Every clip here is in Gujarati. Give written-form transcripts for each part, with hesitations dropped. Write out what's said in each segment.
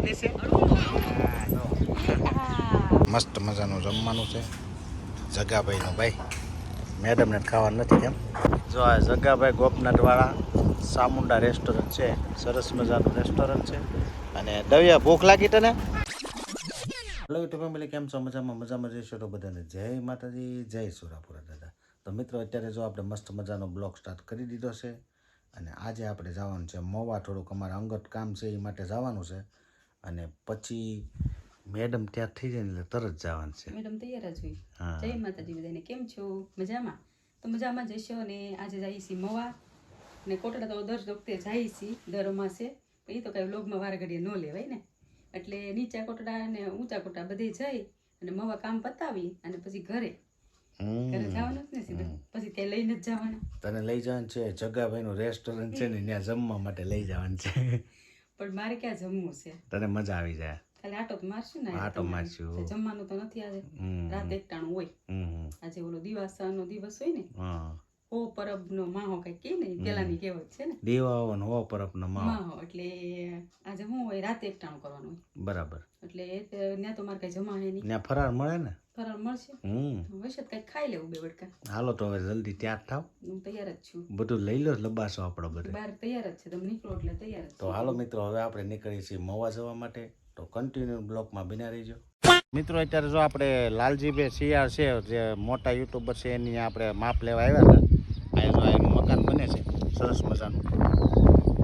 દેશે મસ્ત મજાનું જમવાનું છે જગાભાઈનું ભાઈ મેડમને ખાવાનું નથી કેમ જો આ જગાભાઈ ગોપનાથવાળા સામુંડા રેસ્ટોરન્ટ છે સરસ મજાનું રેસ્ટોરન્ટ છે અને દવિયા ભૂખ લાગી તને હેલો યુટ્યુબ ફેમિલી કેમ છો મજામાં જઈશું તો બધાને જય માતાજી જય સુરાપુરા દાદા તો મિત્રો અત્યારે જો આપણે મસ્ત મજાનો બ્લોગ સ્ટાર્ટ કરી દીધો છે અને આજે આપણે જવાનું છે મોવા થોડુંક અમારે અંગત કામ છે એ માટે જવાનું છે અને પછી મેડમ ત્યાં થઈ જાય ને તરત જવાનું છે મેડમ તૈયાર જ હોય જય માતાજી બધાને કેમ છો મજામાં તો મજામાં જઈશો અને આજે જઈએ છીએ મોવા ને કોટડા તો દર વખતે જઈએ છીએ દર અમાસે પણ એ તો કાંઈ વ્લોગમાં વાર ઘડીએ ન લેવાય ને એટલે નીચા કોટડા અને ઊંચા કોટડા બધે જઈ અને મોવા કામ પતાવી અને પછી ઘરે જવાનું જ ને સીધું પછી ત્યાં લઈને જ જવાના તને લઈ જવાનું છે જગાભાઈનું રેસ્ટોરન્ટ છે ને ત્યાં જમવા માટે લઈ જવાનું છે પણ મારે ક્યાં જમવું છે તને મજા આવી જાય ખાલી આટો તો મારશું ને આટો મારશું જમવાનું તો નથી આજે રાત એકટાણું હોય આજે ઓલો દિવાસાનો દિવસ હોય ને હો પરબનો માહો કઈ કે ને પેલાની કહેવત છે ને દીવાઓનો હો પરબનો માહો એટલે આજે હું હોય રાત એકટાણું કરવાનું હોય બરાબર એટલે ત્યાં તો મારે કઈ જમાડે નહીં ત્યાં ફરાર મળે ને ફરાળ મળશે વૈસે કઈ ખાઈ લેવું બે વડકા હાલો તો હવે જલ્દી તૈયાર થાવ હું તૈયાર જ છું બધું લઈ લો લબાસો આપણો બધું બહાર તૈયાર જ છે તમે નીકળો એટલે તૈયાર જ તો હાલો મિત્રો હવે આપણે નીકળીએ છીએ મવા જવા માટે તો કન્ટિન્યુ બ્લોકમાં બિના રહીજો મિત્રો અત્યારે જો આપણે લાલજીભાઈ સિયાર છે જે મોટા યુટ્યુબર છે એની આપણે માપ લેવા આવ્યા હતા આ જો એનું મકાન બને છે સરસ મજાનું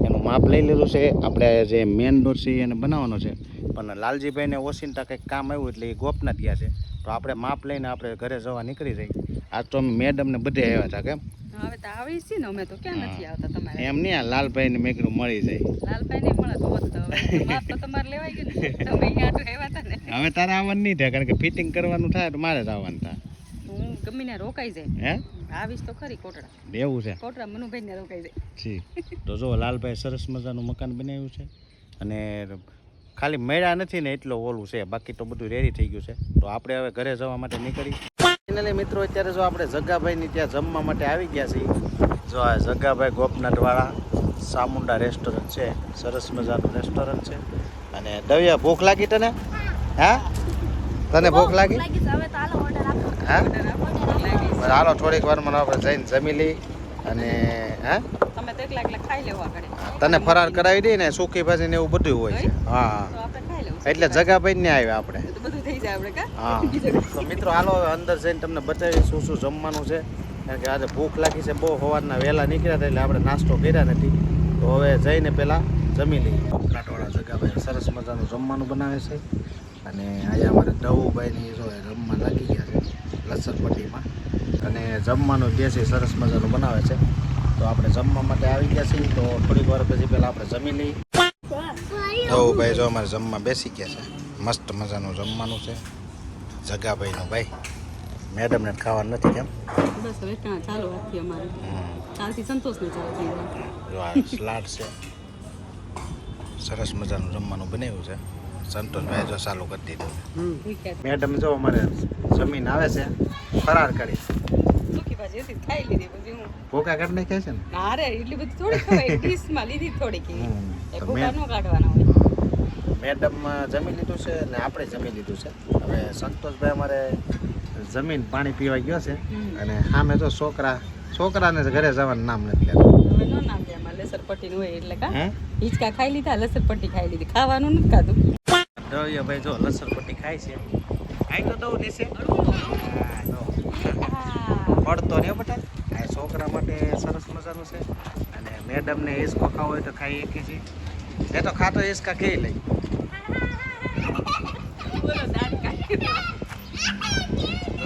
એનું માપ લઈ લીધું છે આપણે જે મેન ડોર છે એને બનાવવાનો છે પણ લાલજીભાઈને ઓસિંતા કંઈક કામ આવ્યું એટલે એ ગોપનાથ ગયા છે તો આપણે માપ લઈને આપણે ઘરે જવા નીકળી જઈએ આજ તો અમે મેડમને બધે આવ્યા હતા કેમ હવે તો આવી છે ને અમે તો ક્યાં નથી આવતા તમારે એમ નહીં આ લાલભાઈને મેં કીધું મળી જાય લાલભાઈ ને મળે તો હવે માપ તો તમારે લેવાઈ ગયું ને તમે અહીંયા આટલું આવ્યા હતા ને હવે તારે આવવાનું નહીં થાય કારણ કે ફિટિંગ કરવાનું થાય તો મારે જ આવવાનું થાય હું ગમે ને રોકાઈ જાય હે આવીશ તો ખરી કોટડા એવું છે કોટડા મનુભાઈ ને રોકાઈ જાય ઠીક તો જો લાલભાઈ સરસ મજાનું મકાન બનાવ્યું છે અને ખાલી મેળા નથી ને એટલો ઓલું છે બાકી તો બધું રેડી થઈ ગયું છે તો આપણે હવે ઘરે જવા માટે નીકળી ફાઇનલી મિત્રો અત્યારે જો આપણે જગાભાઈની ત્યાં જમવા માટે આવી ગયા છીએ જો આ જગાભાઈ ગોપનાથવાળા સામુંડા રેસ્ટોરન્ટ છે સરસ મજાનું રેસ્ટોરન્ટ છે અને દવિયા ભૂખ લાગી તને હા તને ભૂખ લાગી હા હાલો થોડીક વારમાં આપણે જઈને જમી લઈ અને હા તમે તો એકલા એકલા ખાઈ લેવા પડે તને ફરાર કરાવી દઈ ને સૂકી ભાજી ને એવું બધું હોય છે હા તો આપણે ખાઈ લેવું એટલે જગાભાઈ ને આવ્યા આપણે તો બધું થઈ જાય આપણે કા હા તો મિત્રો હાલો અંદર જઈને તમને બતાવી શું શું જમવાનું છે કારણ કે આજે ભૂખ લાગી છે બહુ સવારના વહેલા નીકળ્યા હતા એટલે આપણે નાસ્તો કર્યા નથી તો હવે જઈને પહેલાં જમી લઈએ કોકનાટવાળા જગાભાઈ સરસ મજાનું જમવાનું બનાવે છે અને આજે અમારે દવુભાઈની જો રમવા લાગી ગયા છે લસણપટ્ટીમાં અને જમવાનું દેશી સરસ મજાનું બનાવે છે તો આપણે જમવા માટે આવી ગયા છીએ તો થોડીક વાર પછી પહેલાં આપણે જમી લઈએ દવુભાઈ જો અમારે જમવા બેસી ગયા છે મસ્ત મજાનું જમવાનું છે જગાભાઈનું ભાઈ મેડમને ખાવાનું નથી કેમ બસ હવે કાં ચાલો રાખીએ અમારે ચાલથી સંતોષ ને ચાલતી જો આ સલાડ છે સરસ મજાનું જમવાનું બનાવ્યું છે સંતોષભાઈ જો ચાલુ કરી દીધું મેડમ જો અમારે જમીન આવે છે ફરાર કરી સુકી ભાજી હતી ખાઈ લીધી પછી હું ભૂકા કાઢ નાખે છે ને અરે એટલી બધી થોડી ખવાય ડીશમાં લીધી થોડીક એ ભૂકા ન કાઢવાના હોય મેડમ જમી લીધું છે ને આપણે જમી લીધું છે હવે સંતોષભાઈ અમારે જમીન પાણી પીવા ગયો છે અને સામે તો છોકરાને ઘરે જવાનું નામ નથી લેતું હવે નો નામ લે અમારે લસણપટ્ટીનું હોય એટલે કા હિંચકા ખાઈ લીધા લસણપટ્ટી ખાઈ લીધી ખાવાનું નથી ખાધું ભાઈ જો લસણપટ્ટી ખાય છે ખાઈ તો દઉં દેશે પડતો ને બટા આ છોકરા માટે સરસ મજાનું છે અને મેડમને હિસકો ખાવો હોય તો ખાઈ શકીએ છીએ એ તો ખાતો હિસકા ખાઈ લઈ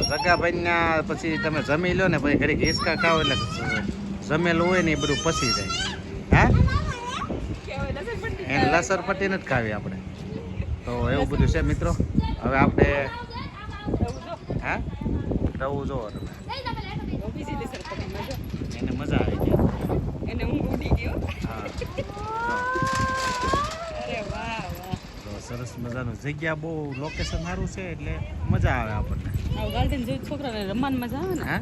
જગાભાઈના પછી તમે જમી લો ને પછી ઘડીક હિસકા ખાઓ એટલે જમેલું હોય ને એ બધું પસી જાય હા એને લસણપટ્ટી નથી ખાવી આપણે તો એવું બધું છે મિત્રો હવે આપણે હા રવું જોવો તમે એને મજા આવી ગઈ એને ઊંઘ ઉડી ગયો હા અરે વાહ વાહ તો સરસ મજાનું જગ્યા બહુ લોકેશન સારું છે એટલે મજા આવે આપણને ગાર્ડન જેવું છોકરાને રમવાની મજા આવે ને હા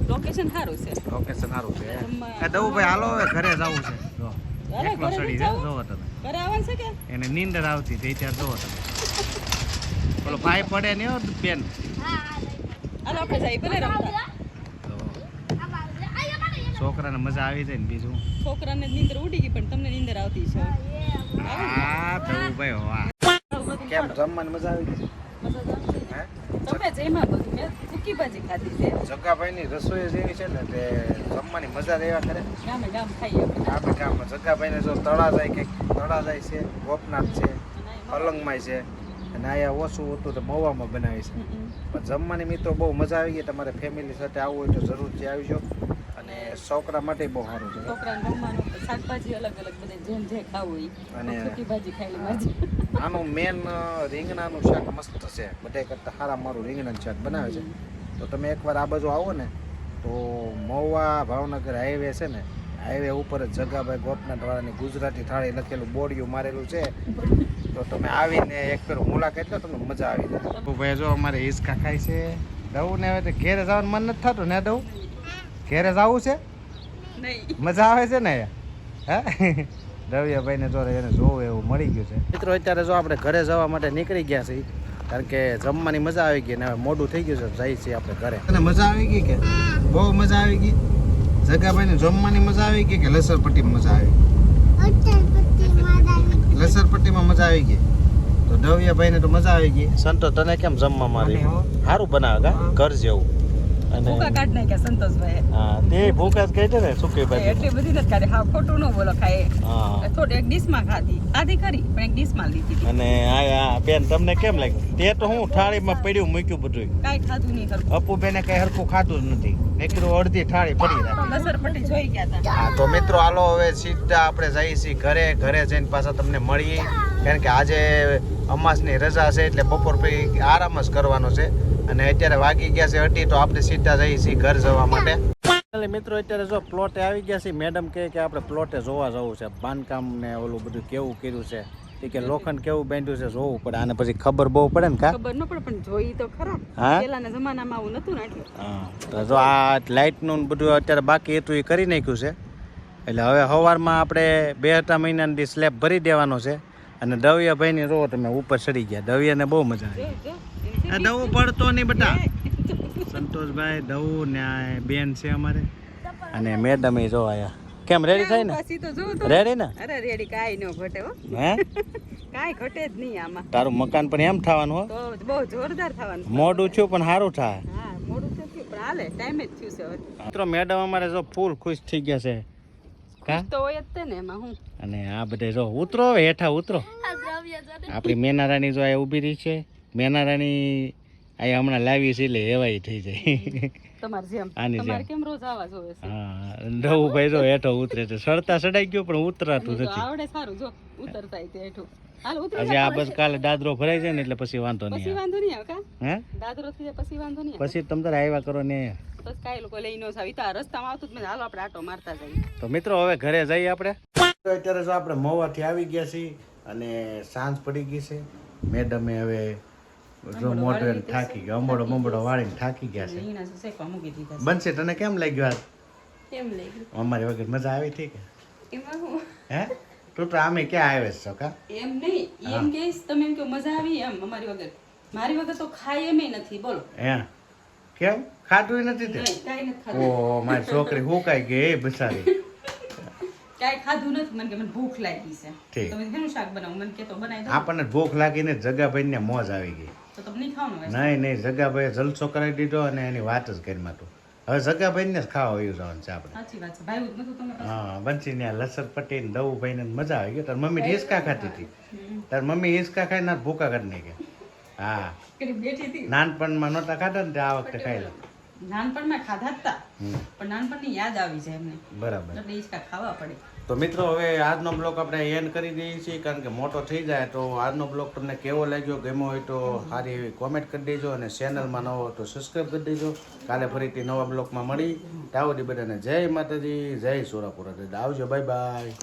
લોકેશન સારું છે લોકેશન સારું છે દવું ભાઈ હાલો હવે ઘરે જવું છે જો હાલો, એકલો ઘરે સડી નથી જાય જવું? જોવો તમે ઘરે આવવાનું છે કે એને નીંદર આવતી થઈ ત્યારે જોવો તમે બોલો ભાઈ પડે ને હો બેન હાલો આપણે જઈએ ભલે રમતા તો છોકરાને મજા આવી જાય ને બીજું છોકરાને નીંદર ઉડી ગઈ પણ તમને નીંદર આવતી છે આ દવું ભાઈ વાહ કેમ જમવાની મજા આવી ગઈ હે તમે જેમાં બધું મેં સૂકી ભાજી ખાધી છે જગ્ગાભાઈની રસોઈ જેવી છે ને તે જમવાની મજા જ એવા કરે ગામે ગામ ખાઈએ આપણે આપણે ગામમાં જગ્ગાભાઈને જો તળા જાય કે તળા જાય છે ગોપનાથ છે અલંગમાં છે અને અહીંયા ઓછું હતું તો મવામાં બનાવી છે પણ જમવાની મિત્રો બહુ મજા આવી ગઈ તમારે ફેમિલી સાથે આવવું હોય તો જરૂરથી આવજો અને છોકરા માટે બહુ સારું છે છોકરાને જમવાનું શાકભાજી અલગ અલગ બધે જેમ જે ખાવું હોય અને સૂકી ભાજી ખાઈ માજી આનું મેન રીંગણાનું શાક મસ્ત છે બધા કરતાં સારા મારું રીંગણાનું શાક બનાવે છે તો તમે એકવાર આ બાજુ આવો ને તો મહુવા ભાવનગર હાઈવે છે ને હાઈવે ઉપર જ જગાભાઈ ગોપનાથવાળાની ગુજરાતી થાળી લખેલું બોર્ડિયું મારેલું છે તો તમે આવીને એક ફેર મુલાકાત લો તમને મજા આવી જાય ભાઈ જો અમારે હિંચકા ખાય છે દવું ને હવે તો ઘેરે જવાનું મન નથી થતું ને દવું ઘેરે જવું છે નહીં મજા આવે છે ને હે રવિયાભાઈને જો એને જોવું એવું મળી ગયું છે મિત્રો અત્યારે જો આપણે ઘરે જવા માટે નીકળી ગયા છીએ કારણ કે જમવાની મજા આવી ગઈ ને હવે મોડું થઈ ગયું છે જઈએ છીએ આપણે ઘરે અને મજા આવી ગઈ કે બહુ મજા આવી ગઈ જગાભાઈને જમવાની મજા આવી ગઈ કે લસરપટ્ટીમાં મજા આવી લસરપટ્ટીમાં મજા આવી ગઈ તો ડવિયાભાઈને તો મજા આવી ગઈ સંતો તને કેમ જમવા મારી સારું બનાવે કા ઘર જેવું અને ભૂકા કાઢ નાખ્યા સંતોષભાઈ હા તે ભૂકા જ કહે છે ને સુકી ભાજી એટલી બધી નથી ખાધી હા ખોટું ન બોલો ખાય હા થોડી એક ડીશમાં ખાધી ખરી પણ એક ડીશમાં લીધી હતી અને આ બેન તમને કેમ લાગ્યું તે તો હું થાળીમાં પડ્યું મૂક્યું બધું કાંઈ ખાધું નહીં ખરું અપુબેને કઈ હરખું ખાધું જ નથી એકડું અડધી થાળી પડી રાખી લસરપટ્ટી જોઈ ગયા હતા હા તો મિત્રો હાલો હવે સીધા આપણે જઈએ છીએ ઘરે જઈને પાછા તમને મળીએ કારણ કે આજે અમાસની રજા છે એટલે બપોર પછી આરામ જ કરવાનો છે અને અત્યારે વાગી ગયા છે 8 તો આપણે સીધા જઈએ છીએ ઘર જવા માટે મિત્રો અત્યારે જો પ્લોટે આવી ગયા છે મેડમ કહે કે આપણે પ્લોટે જોવા જવું છે બાંધકામ ને ઓલું બધું કેવું કર્યું છે એ કે લોખંડ કેવું બાંધ્યું છે જોવું પડે આને પછી ખબર બહુ પડે ને કા ખબર ન પડે પણ જોઈ તો ખરા હા પેલાના જમાનામાં આવું નતું ને એટલે હા તો જો આ લાઇટનું બધું અત્યારે બાકી હતું એ કરી નાખ્યું છે એટલે હવે સવારમાં આપણે 2 મહિનાની સ્લેબ ભરી દેવાનો છે અને દવિયાભાઈની રો તમે ઉપર ચડી ગયા દવિયાને બહુ મજા આવી દવું પડતો નહીં બેટા સંતોષભાઈ દવું ને આ બેન છે અમારે અને મેડમ એ જો આયા કેમ રેડી થાય ને પછી તો જો તો રેડી ને અરે રેડી કાઈ ન ઘટે હો હે કાઈ ઘટે જ નહીં આમાં તારું મકાન પણ એમ થવાનું હો તો બહુ જોરદાર થવાનું મોડું થયું પણ સારું થાય હા મોડું તો થયું પણ હાલે ટાઈમે જ થયું છે હવે મિત્રો મેડમ અમારે જો ફૂલ ખુશ થઈ ગયા છે કા તો હોય જ તે ને એમાં હું અને આ બધે જો ઉતરો હવે હેઠા ઉતરો આપણી મેનારાની જો આ ઊભી રહી છે મેનારાની આ હમણાં લાવી છે એટલે એવાય થઈ જાય તમારે જેમ આની જેમ. તમારે કેમ રોજ આવા જોવે છે હા ડવુભાઈ જો હેઠો ઉતરે છે સડતા સડાઈ ગયો પણ ઉતરાતું તો નથી આવડે સારું જો ઉતરતા તે હેઠું હાલ ઉતરી આજે આ બસ કાલે દાદરો ભરાઈ જાય ને એટલે પછી વાંધો પછી નહીં વાંધો નહીં આવે કા હે દાદરો થઈ જાય પછી વાંધો નહીં પછી તમ તારે આવ્યા કરો ને બસ કાંઈ લોકો લઈ ન જાવ ઈ તો આ રસ્તામાં આવતું જ મેં હાલો આપણે આટો મારતા જઈએ તો મિત્રો હવે ઘરે જઈએ આપણે અત્યારે જો આપણે મહુવાથી આવી ગયા છીએ અને સાંજ પડી ગઈ છે મેડમે હવે જો મોઢે થાકી ગયા અંબોડો બંબોડો વાળીને થાકી ગયા છે લીણા છે શેકવા મૂકી દીધા છે. બનશે તને કેમ લાગ્યું આજ કેમ લઈ ગયું અમારી વગર મજા આવી હતી કે એમાં હું હે તું તો આમે ક્યાં આવે છો કા એમ નહીં એમ કહીશ તમે એમ કે મજા આવી એમ અમારી વગર મારી વગર તો ખાય એમ નથી બોલો હે કેમ ખાધું નથી તે નહીં કાંઈ નથી ખાધું ઓ મારી છોકરી હુકાઈ ગઈ એ બસારી કાંઈ ખાધું નથી મને કે મને ભૂખ લાગી છે ઠીક. તમે શેનું શાક બનાવું મને કે તો બનાવી દો આપણને ભૂખ લાગીને જગાભાઈને મોજ આવી ગઈ તો તમને નહીં ખાવાનું હોય નહીં જગાભાઈએ જલસો કરાવી દીધો અને એની વાત જ કરી માતું હવે જગાભાઈને જ ખાવા વયું જવાનું છે આપણે સાચી વાત છે ભાઈ નતું તમે હા બંસી ત્યાં લસર પટ્ટી ને દવુભાઈને મજા આવી ગઈ તાર મમ્મી હિંચકા ખાતી હતી તાર મમ્મી હિંચકા ખાઈને જ ભૂકા કરી નાખે હા પેલી બેઠી હતી નાનપણમાં નહોતા ખાતા ને તે આ વખતે ખાઈ લે નાનપણમાં ખાધા જ તા પણ નાનપણની યાદ આવી જાય એમને બરાબર એટલે હિંચકા ખાવા પડે તો મિત્રો હવે આજનો બ્લોગ આપણે એન્ડ કરી દઈએ છીએ કારણ કે મોટો થઈ જાય તો આજનો બ્લોગ તમને કેવો લાગ્યો ગમ્યો હોય તો સારી એવી કોમેન્ટ કરી દેજો અને ચેનલમાં નવો તો સબસ્ક્રાઈબ કરી દેજો કાલે ફરીથી નવા બ્લોગમાં મળી ત્યાં સુધી બધાને જય માતાજી જય સોરાપુરા આવજો બાય બાય